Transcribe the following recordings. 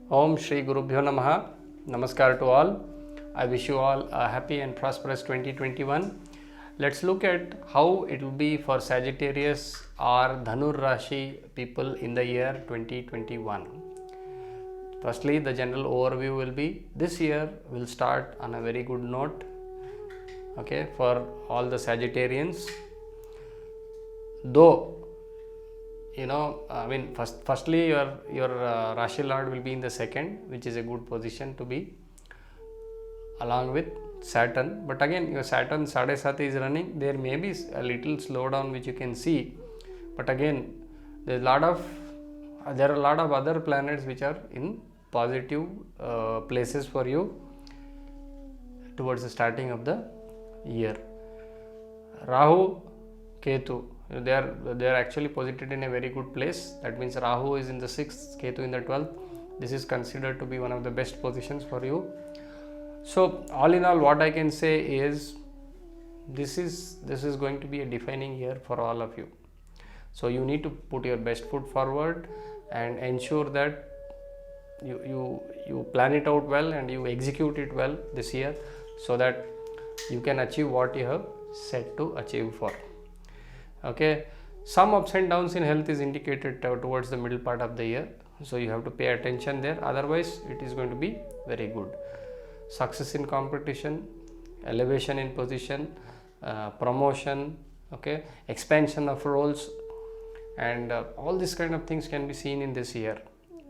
Om Shri Gurubhyo Namaha. Namaskar to all. I wish you all a happy and prosperous 2021. Let's look at how it will be for Sagittarius or Dhanur Rashi people in the year 2021. Firstly, the general overview will be this year will start on a very good note. Okay, for all the Sagittarians. Though firstly your Rashi Lord will be in the second, which is a good position to be along with Saturn. But again, your Saturn Sadhe Sati is running. There may be a little slowdown which you can see. But again, there are a lot of other planets which are in positive places for you towards the starting of the year. Rahu, Ketu, they are actually posited in a very good place. That means Rahu is in the 6th, Ketu in the 12th. This is considered to be one of the best positions for you. So all in all, what I can say is this is going to be a defining year for all of you. So you need to put your best foot forward and ensure that you plan it out well and you execute it well this year, so that you can achieve what you have set to achieve for. Okay, some ups and downs in health is indicated towards the middle part of the year, so you have to pay attention there. Otherwise, it is going to be very good. Success in competition, elevation in position, promotion, okay, expansion of roles, and all these kind of things can be seen in this year.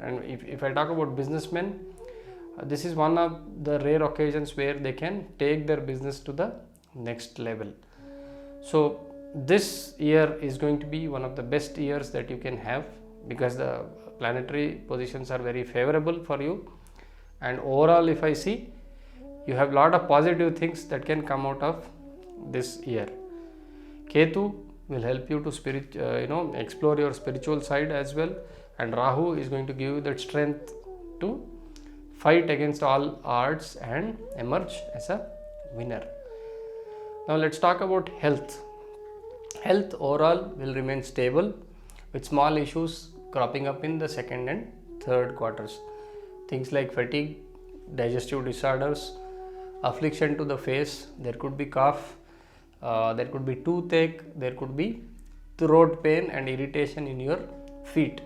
And if I talk about businessmen, this is one of the rare occasions where they can take their business to the next level. So this year is going to be one of the best years that you can have, because the planetary positions are very favorable for you. And overall, if I see, you have a lot of positive things that can come out of this year. Ketu will help you to explore your spiritual side as well, and Rahu is going to give you that strength to fight against all odds and emerge as a winner. Now let's talk about health. Health overall will remain stable, with small issues cropping up in the second and third quarters. Things like fatigue, digestive disorders, affliction to the face, there could be cough, there could be toothache, there could be throat pain and irritation in your feet.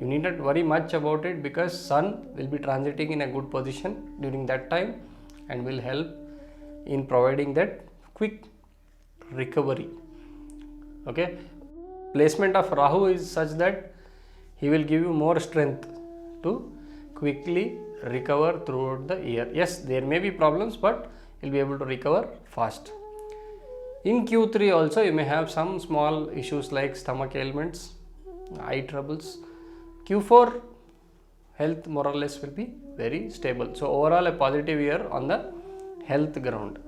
You need not worry much about it, because Sun will be transiting in a good position during that time and will help in providing that quick recovery. Okay, placement of Rahu is such that he will give you more strength to quickly recover throughout the year. Yes, there may be problems, but you'll be able to recover fast. In Q3 also, you may have some small issues like stomach ailments, eye troubles. Q4 health more or less will be very stable. So overall, a positive year on the health ground.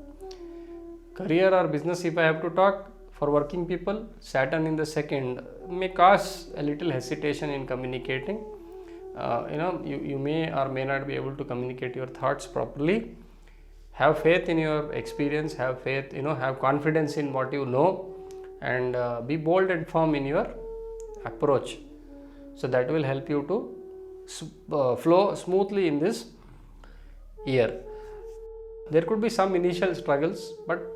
Career or business, if I have to talk, for working people, Saturn in the second may cause a little hesitation in communicating. You may or may not be able to communicate your thoughts properly. Have faith in your experience, have faith, have confidence in what you know, and be bold and firm in your approach. So that will help you to flow smoothly in this year. There could be some initial struggles, but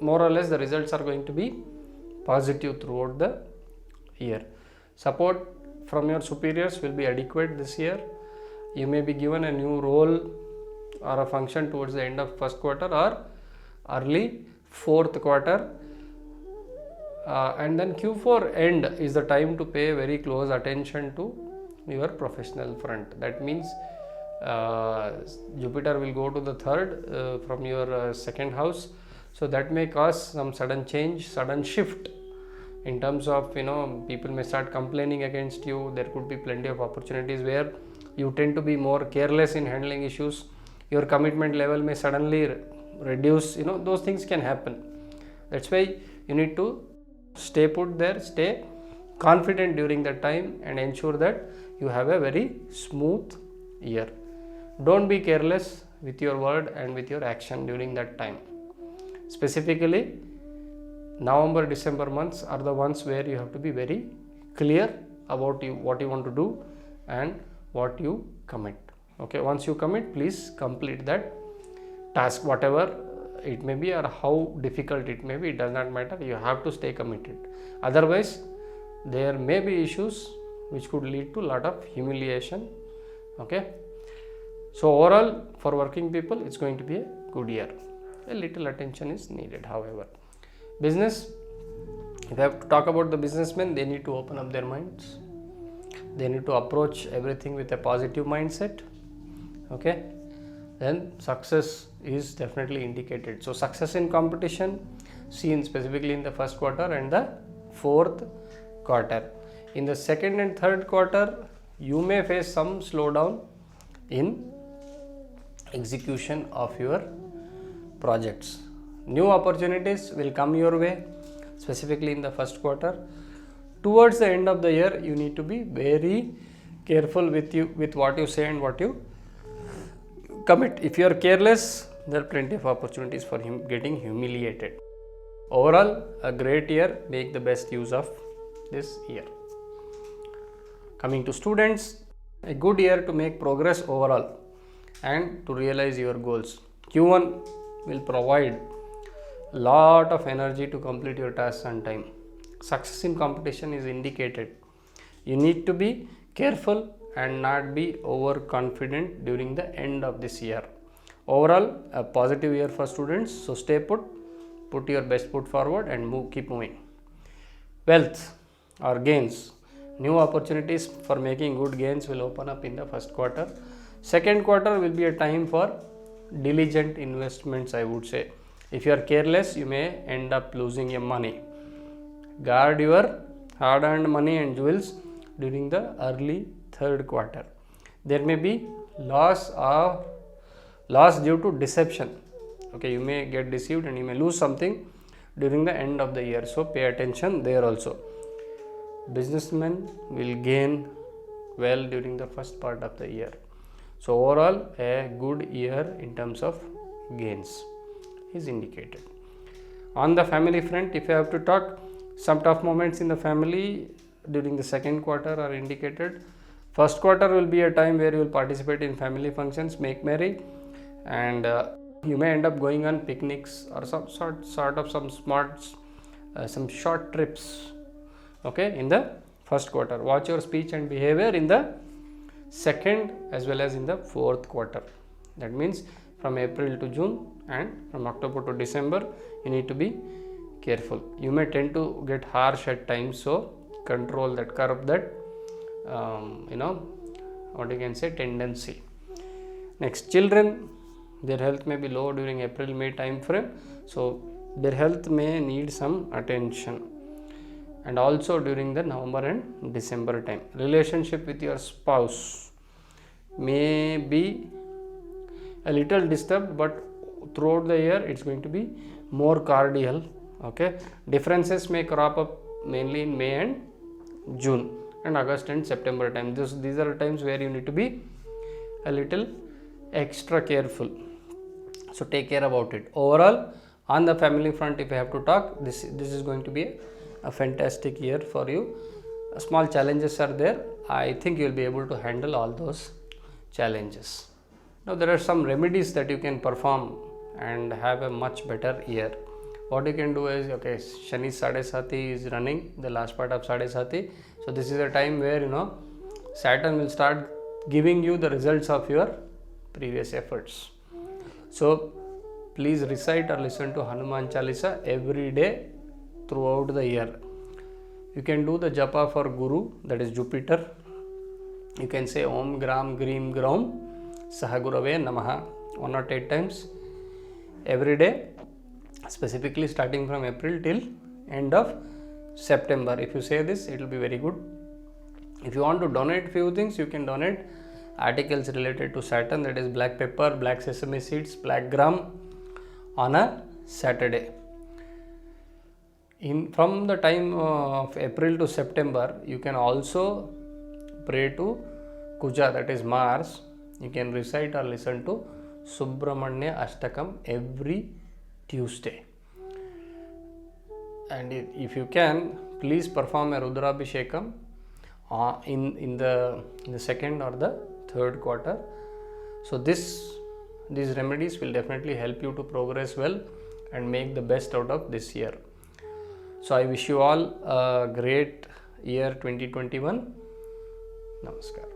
more or less the results are going to be positive throughout the year. Support from your superiors will be adequate this year. You may be given a new role or a function towards the end of first quarter or early fourth quarter. And then Q4 end is the time to pay very close attention to your professional front. That means Jupiter will go to the third from your second house. So that may cause some sudden change, sudden shift in terms of, people may start complaining against you. There could be plenty of opportunities where you tend to be more careless in handling issues. Your commitment level may suddenly reduce, those things can happen. That's why you need to stay put there, stay confident during that time, and ensure that you have a very smooth year. Don't be careless with your word and with your action during that time. Specifically, November, December months are the ones where you have to be very clear about what you want to do and what you commit. Okay, once you commit, please complete that task, whatever it may be or how difficult it may be, it does not matter. You have to stay committed. Otherwise, there may be issues which could lead to a lot of humiliation. Okay, so overall for working people it's going to be a good year. A little attention is needed. However, business, if I have to talk about the businessmen, they need to open up their minds. They need to approach everything with a positive mindset. Okay, then success is definitely indicated. So success in competition seen specifically in the first quarter and the fourth quarter. In the second and third quarter, you may face some slowdown in execution of your projects. New opportunities will come your way, specifically in the first quarter. Towards the end of the year, you need to be very careful with what you say and what you commit. If you are careless, there are plenty of opportunities for getting humiliated. Overall, a great year. Make the best use of this year. Coming to students, a good year to make progress overall and to realize your goals. Q1 will provide lot of energy to complete your tasks on time. Success in competition is indicated. You need to be careful and not be overconfident during the end of this year. Overall, a positive year for students. So stay put your best foot forward and keep moving. Wealth or gains. New opportunities for making good gains will open up in the first quarter. Second quarter will be a time for diligent investments, I would say. If you are careless, you may end up losing your money. Guard your hard-earned money and jewels during the early third quarter. There may be loss due to deception. Okay, you may get deceived and you may lose something during the end of the year. So pay attention there also. Businessmen will gain well during the first part of the year. So overall, a good year in terms of gains is indicated. On the family front, if I have to talk, some tough moments in the family during the second quarter are indicated. First quarter will be a time where you will participate in family functions, make merry, and you may end up going on picnics or some short trips. Okay, in the first quarter. Watch your speech and behavior in the second as well as in the fourth quarter. That means from April to June and from October to December, you need to be careful. You may tend to get harsh at times, so control that, curb that tendency. Next, children, their health may be low during April-May time frame, so their health may need some attention. And also during the November and December time. Relationship with your spouse may be a little disturbed, but throughout the year it's going to be more cordial. Okay, differences may crop up mainly in May and June and August and September time. These are times where you need to be a little extra careful. So take care about it. Overall, on the family front, if I have to talk, this is going to be a fantastic year for you. Small challenges are there. I think you will be able to handle all those challenges. Now there are some remedies that you can perform and have a much better year. What you can do is, okay, Shani Sadesati is running, the last part of Sadesati. So this is a time where Saturn will start giving you the results of your previous efforts. So please recite or listen to Hanuman Chalisa every day throughout the year. You can do the japa for Guru, that is Jupiter. You can say Om Gram Greem Gram Sahagurave Namaha 108 times every day, specifically starting from April till end of September. If you say this, it will be very good. If you want to donate few things, you can donate articles related to Saturn, that is black pepper, black sesame seeds, black gram on a Saturday. From the time of April to September, you can also pray to Kuja, that is Mars. You can recite or listen to Subramanya Ashtakam every Tuesday. And if you can, please perform a Rudrabhishekam in the second or the third quarter. So these remedies will definitely help you to progress well and make the best out of this year. So I wish you all a great year 2021. Namaskar.